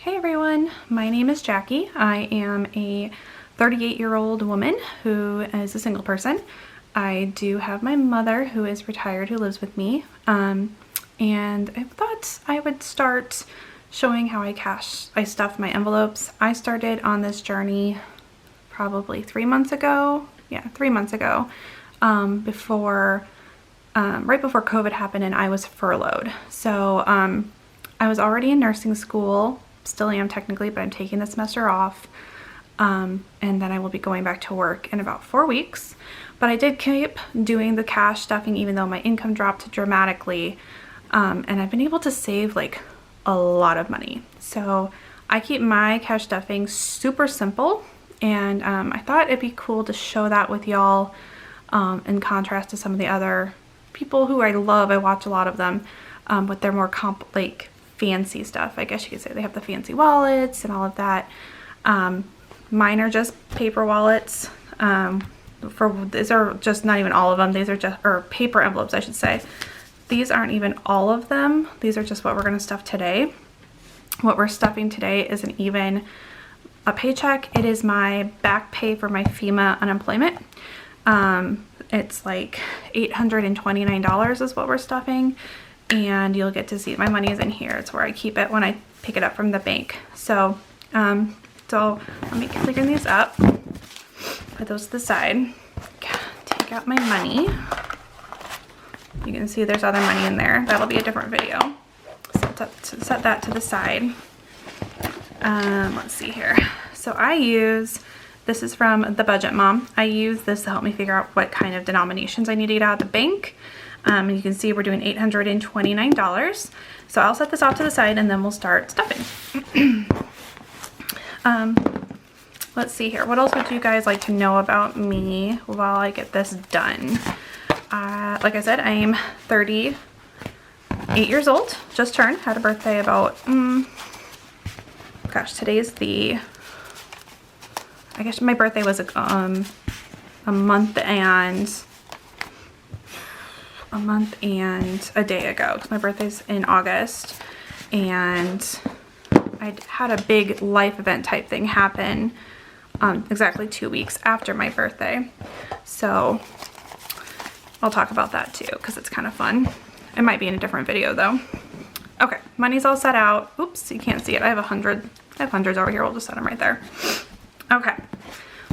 Hey everyone, my name is Jackie. I am a 38-year-old woman who is a single person. I do have my mother who is retired who lives with me, and I thought I would start showing how I stuff my envelopes. I started on this journey probably 3 months ago. Yeah, 3 months ago, right before COVID happened and I was furloughed. So I was already in nursing school. Still am technically, but I'm taking the semester off, and then I will be going back to work in about 4 weeks. But I did keep doing the cash stuffing even though my income dropped dramatically, and I've been able to save like a lot of money. So I keep my cash stuffing super simple, and I thought it'd be cool to show that with y'all, in contrast to some of the other people who I love. I watch a lot of them, but they're more fancy stuff, I guess you could say. They have the fancy wallets and all of that. Mine are just paper wallets. These are just not even all of them. These are just, or paper envelopes, I should say. These aren't even all of them. These are just what we're going to stuff today. What we're stuffing today isn't even a paycheck. It is my back pay for my FEMA unemployment. It's like $829 is what we're stuffing. And you'll get to see my money is in here. It's where I keep it when I pick it up from the bank. So let me clean these up, put those to the side, take out my money. You can see there's other money in there. That'll be a different video. Set that to the side. Let's see here. So this is from the Budget Mom. I use this to help me figure out what kind of denominations I need to get out of the bank. And you can see we're doing $829. So I'll set this off to the side and then we'll start stuffing. Let's see here. What else would you guys like to know about me while I get this done? Like I said, I am 38 years old. Just turned. Had a birthday about, gosh, today's I guess my birthday was a month and a day ago, because my birthday's in August, and I had a big life event type thing happen exactly 2 weeks after my birthday. So I'll talk about that too, because it's kind of fun. It might be in a different video though. Okay, money's all set out. Oops, you can't see it. I have hundreds over here. We'll just set them right there. Okay,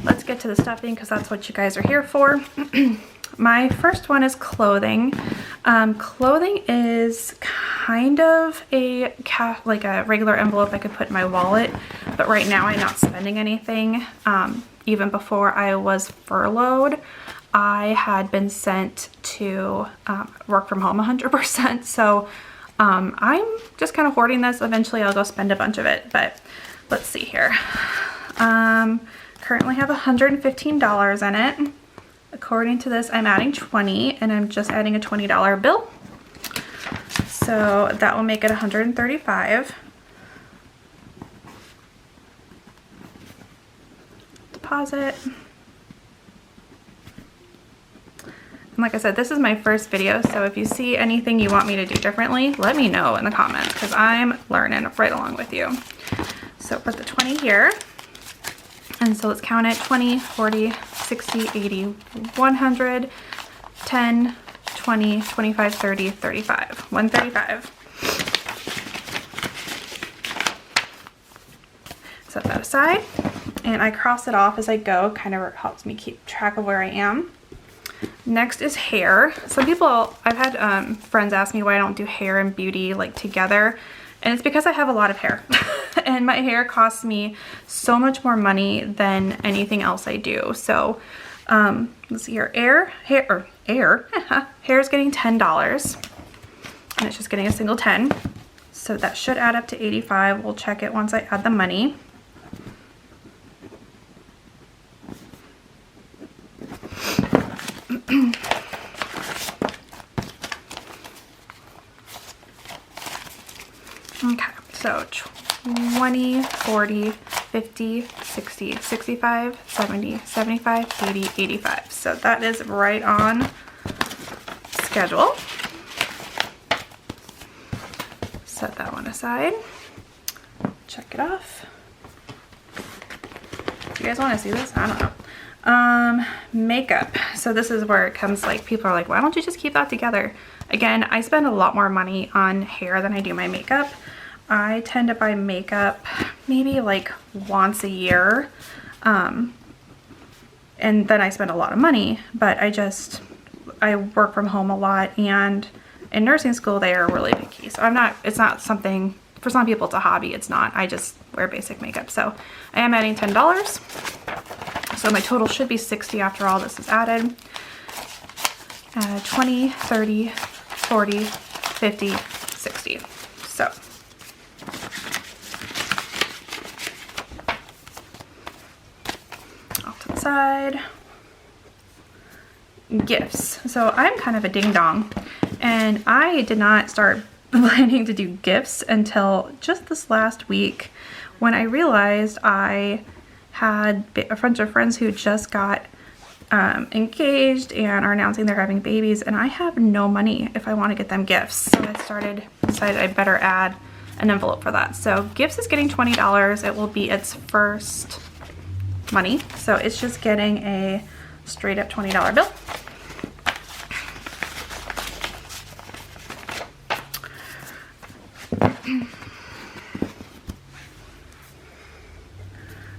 let's get to the stuffing because that's what you guys are here for. My first one is clothing. Clothing is kind of like a regular envelope I could put in my wallet, but right now I'm not spending anything. Even before I was furloughed, I had been sent to work from home 100%. So I'm just kind of hoarding this. Eventually I'll go spend a bunch of it, but let's see here. Currently have $115 in it. According to this, I'm adding 20, and I'm just adding a $20 bill. So that will make it 135. Deposit. And like I said, this is my first video, so if you see anything you want me to do differently, let me know in the comments, because I'm learning right along with you. So put the 20 here. And so let's count it: 20, 40, 60, 80, 100, 10, 20, 25, 30, 35. 135. Set that aside. And I cross it off as I go. Kind of helps me keep track of where I am. Next is hair. Some people, I've had friends ask me why I don't do hair and beauty like together. And it's because I have a lot of hair. And my hair costs me so much more money than anything else I do. So let's see here. Hair is getting $10. And it's just getting a single 10. So that should add up to 85. We'll check it once I add the money. Okay, so 20, 40, 50, 60, 65, 70, 75, 80, 85. So that is right on schedule. Set that one aside. check it off. Do you guys want to see this? I don't know. Makeup. So this is where it comes, like, people are like, why don't you just keep that together? Again, I spend a lot more money on hair than I do my makeup. I tend to buy makeup maybe like once a year. And then I spend a lot of money, but I work from home a lot, and in nursing school they are really picky. So it's not something, for some people it's a hobby, it's not. I just wear basic makeup. So I am adding $10. So my total should be $60 after all this is added. 20, 30, 40, 50, 60. So off to the side. Gifts. So I'm kind of a ding dong, and I did not start planning to do gifts until just this last week, when I realized I had a bunch of friends who just got engaged and are announcing they're having babies, and I have no money if I want to get them gifts. So I decided I better add an envelope for that. So gifts is getting $20. It will be its first money. So it's just getting a straight up $20 bill.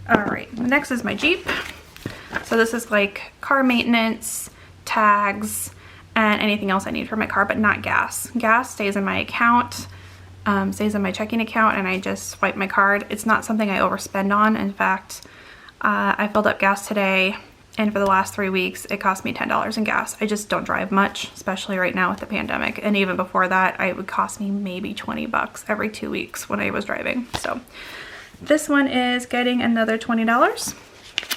All right, next is my Jeep. So this is like car maintenance, tags, and anything else I need for my car, but not gas. Gas stays in my account, stays in my checking account, and I just swipe my card. It's not something I overspend on. In fact, I filled up gas today, and for the last 3 weeks, it cost me $10 in gas. I just don't drive much, especially right now with the pandemic. And even before that, it would cost me maybe 20 bucks every 2 weeks when I was driving. So this one is getting another $20,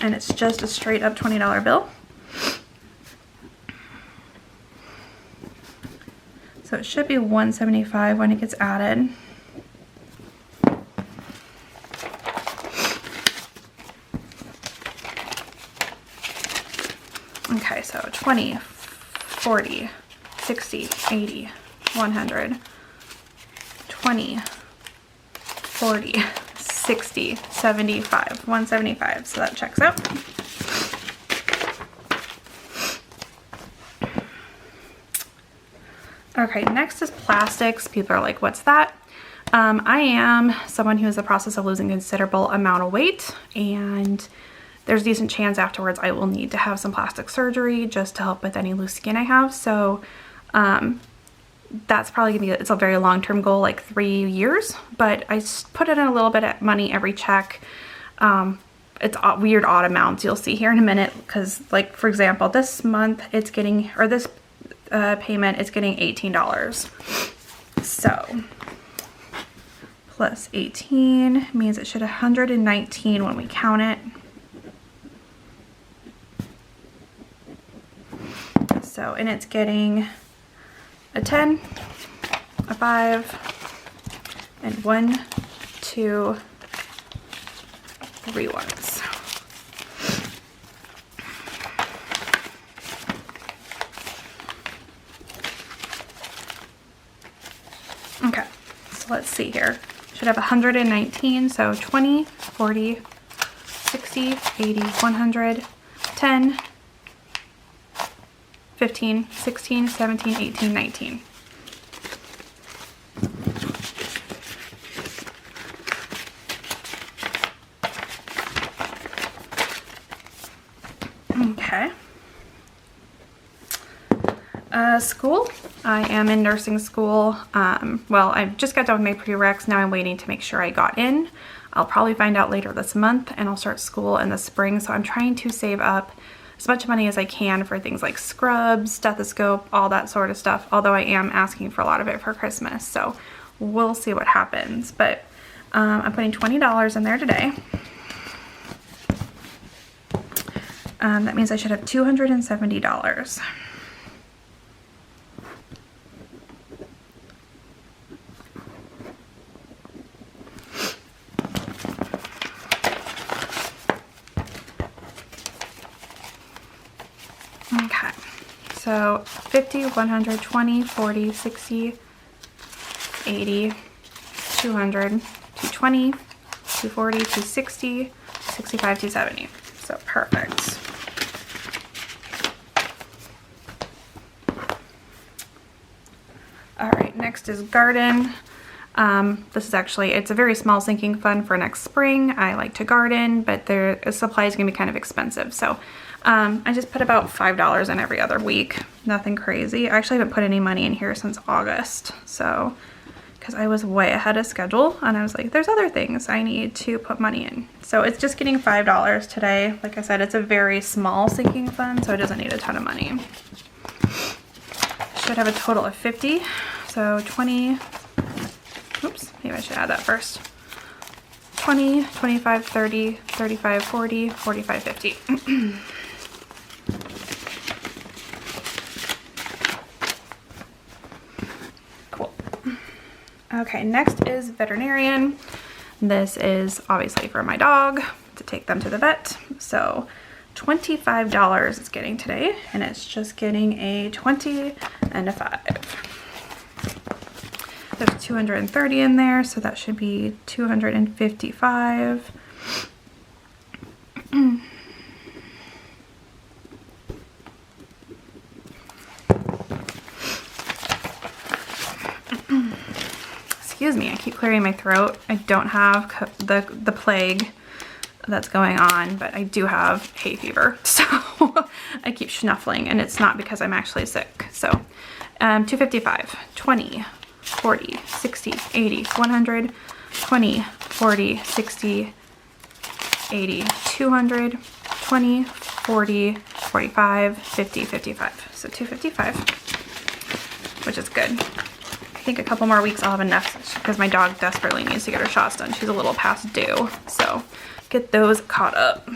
and it's just a straight up $20 bill. So it should be $175 when it gets added. Okay, so 20, 40, 60, 80, 100, 20, 40, 60, 75, 175. So that checks out. Okay, next is plastics. People are like, what's that? I am someone who is in the process of losing a considerable amount of weight, and there's a decent chance afterwards I will need to have some plastic surgery just to help with any loose skin I have. So that's probably gonna be, it's a very long-term goal, like 3 years, but I put it in a little bit of money every check. It's weird odd amounts you'll see here in a minute, because like, for example, this month it's getting, or this payment is getting $18. So plus 18 means it should 119 when we count it. So, and it's getting a 10, a 5, and 1, 2, 3 ones. Okay, so let's see here. Should have 119, so 20, 40, 60, 80, 100, 10, 15, 16, 17, 18, 19. Okay. School. I am in nursing school. Well, I just got done with my prereqs. Now I'm waiting to make sure I got in. I'll probably find out later this month, and I'll start school in the spring. So I'm trying to save up as much money as I can for things like scrubs, stethoscope, all that sort of stuff. Although I am asking for a lot of it for Christmas. So we'll see what happens. But I'm putting $20 in there today. That means I should have $270. Okay, so 50, 100, 20, 40, 60, 80, 200, 220, 240, 260, 65, 270. So perfect. All right, next is garden. This is actually, it's a very small sinking fund for next spring. I like to garden, but their supply is gonna be kind of expensive. So I just put about $5 in every other week. Nothing crazy. I actually haven't put any money in here since August. So, because I was way ahead of schedule and I was like, there's other things I need to put money in. So it's just getting $5 today. Like I said, it's a very small sinking fund, so it doesn't need a ton of money. Should have a total of 50. So 20, oops, maybe I should add that first. 20, 25, 30, 35, 40, 45, 50. Cool. Okay, next is veterinarian. This is obviously for my dog to take them to the vet. So $25 it's getting today, and it's just getting a 20 and a 5. There's 230 in there, so that should be 255. Excuse me, I keep clearing my throat. I don't have the plague that's going on, but I do have hay fever, so I keep snuffling, and it's not because I'm actually sick. So 255, 20, 40, 60, 80, 100, 20, 40, 60, 80, 200, 20, 40, 45, 50, 55. So 255, which is good. I think a couple more weeks I'll have enough because my dog desperately needs to get her shots done. She's a little past due, so get those caught up.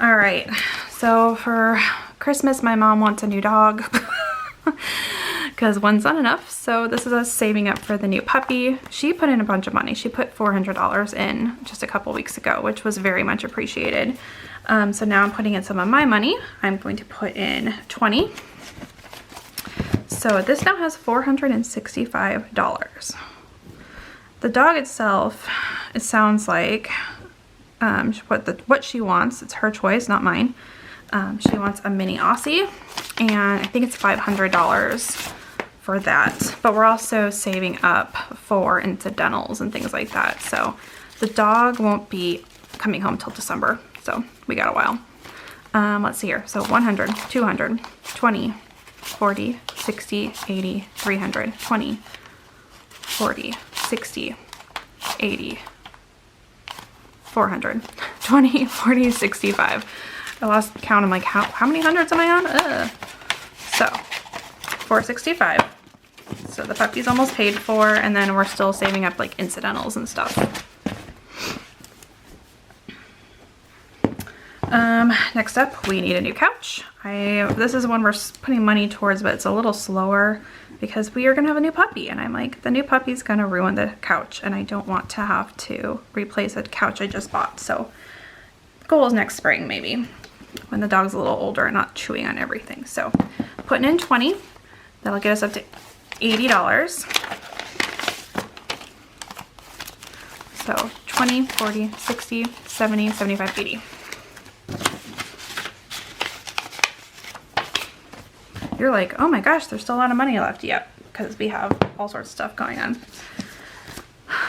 All right, so for Christmas, my mom wants a new dog because one's not enough. So this is us saving up for the new puppy. She put in a bunch of money. She put $400 in just a couple weeks ago, which was very much appreciated. So now I'm putting in some of my money. I'm going to put in 20. So this now has $465. The dog itself, it sounds like what she wants. It's her choice, not mine. She wants a mini Aussie, and I think it's $500 for that. But we're also saving up for incidentals and things like that. So the dog won't be coming home till December. So we got a while. Let's see here. So 100, 200, 20, 40, 60, 80, 300, 20, 40, 60, 80, 400, 20, 40, 65. I lost count. I'm like, how many hundreds am I on? So 465. So the puppy's almost paid for, and then we're still saving up like incidentals and stuff. Next up, we need a new couch. This is one we're putting money towards, but it's a little slower because we are gonna have a new puppy, and I'm like, the new puppy's gonna ruin the couch, and I don't want to have to replace a couch I just bought. So goal is next spring, maybe, when the dog's a little older and not chewing on everything. So putting in 20, that'll get us up to $80. So 20, 40, 60, 70, 75, 80. You're like, oh my gosh, there's still a lot of money left. Yep, because we have all sorts of stuff going on.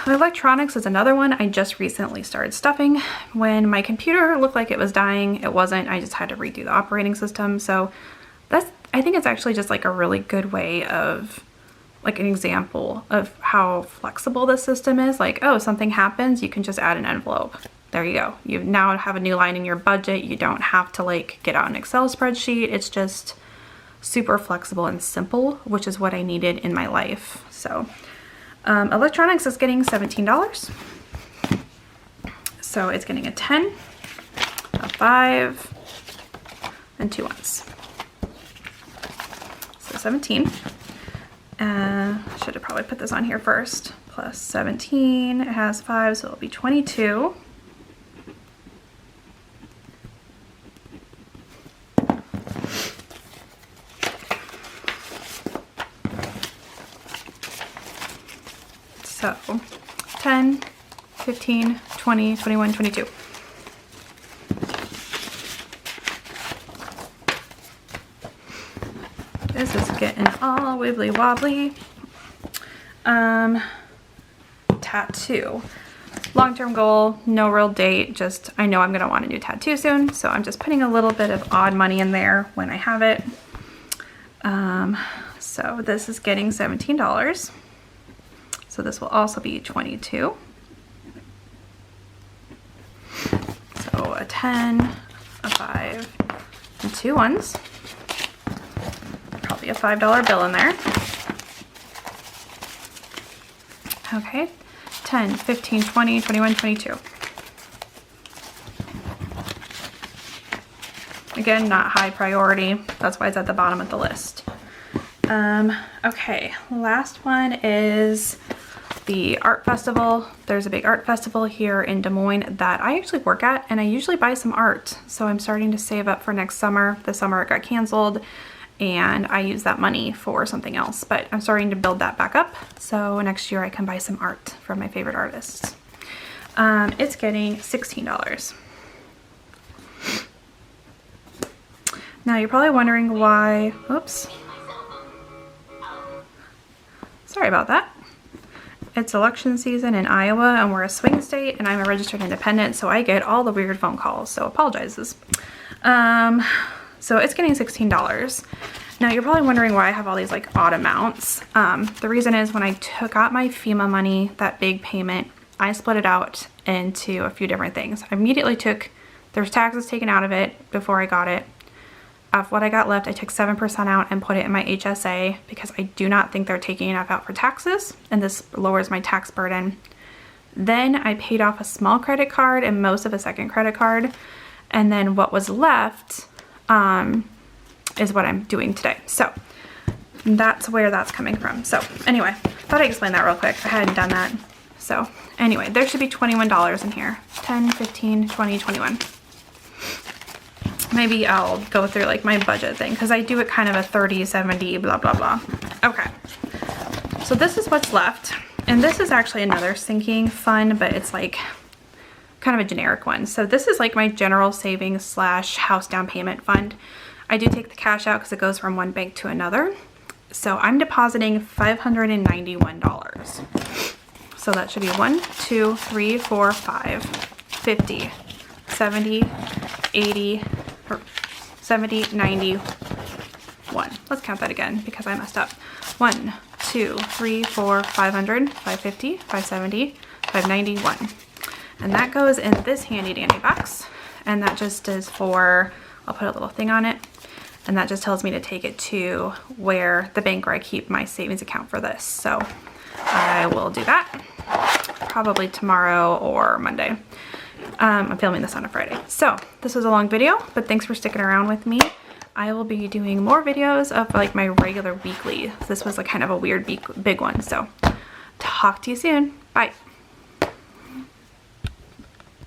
Electronics is another one I just recently started stuffing. When my computer looked like it was dying, it wasn't. I just had to redo the operating system. So I think it's actually just like a really good way of, like, an example of how flexible this system is. Like, oh, something happens, you can just add an envelope. There you go. You now have a new line in your budget. You don't have to like get out an Excel spreadsheet. It's just super flexible and simple, which is what I needed in my life. So electronics is getting $17. So it's getting a 10, a 5, and 2 ones. So 17. Should have probably put this on here first. Plus 17, it has 5, so it'll be 22. So 10, 15, 20, 21, 22. This is getting all wibbly wobbly. Tattoo. Long-term goal, no real date, just I know I'm gonna want a new tattoo soon, so I'm just putting a little bit of odd money in there when I have it. So this is getting $17. So this will also be 22. So a 10, a 5, and 2 ones. Probably a $5 bill in there. Okay, 10, 15, 20, 21, 22. Again, not high priority. That's why it's at the bottom of the list. Okay, last one is the art festival. There's a big art festival here in Des Moines that I actually work at, and I usually buy some art. So I'm starting to save up for next summer. This summer it got canceled, and I use that money for something else, but I'm starting to build that back up. So next year I can buy some art from my favorite artists. It's getting $16. Now you're probably wondering why, oops. Sorry about that. It's election season in Iowa, and we're a swing state, and I'm a registered independent, so I get all the weird phone calls, so apologizes. So it's getting $16. Now you're probably wondering why I have all these like odd amounts. The reason is when I got my FEMA money, that big payment, I split it out into a few different things. I immediately there's taxes taken out of it before I got it. Of what I got left, I took 7% out and put it in my HSA because I do not think they're taking enough out for taxes, and this lowers my tax burden. Then I paid off a small credit card and most of a second credit card, and then what was left is what I'm doing today. So that's where that's coming from. So anyway, thought I'd explain that real quick. I hadn't done that. So anyway, there should be $21 in here. 10, 15, 20, 21. Maybe I'll go through like my budget thing because I do it kind of a 30, 70, blah, blah, blah. Okay. So this is what's left. And this is actually another sinking fund, but it's like kind of a generic one. So this is like my general savings / house down payment fund. I do take the cash out because it goes from one bank to another. So I'm depositing $591. So that should be 1, 2, 3, 4, 5, 50, 70, 80, 70, 90, 1. Let's count that again because I messed up. 1, 2, 3, 4, 500, 550, 570, 590, 1. And that goes in this handy dandy box. And that just is for, I'll put a little thing on it. And that just tells me to take it to where the bank where I keep my savings account for this. So I will do that probably tomorrow or Monday. I'm filming this on a Friday. So this was a long video, but thanks for sticking around with me. I will be doing more videos of like my regular weekly. This was like kind of a weird big one. So talk to you soon. Bye.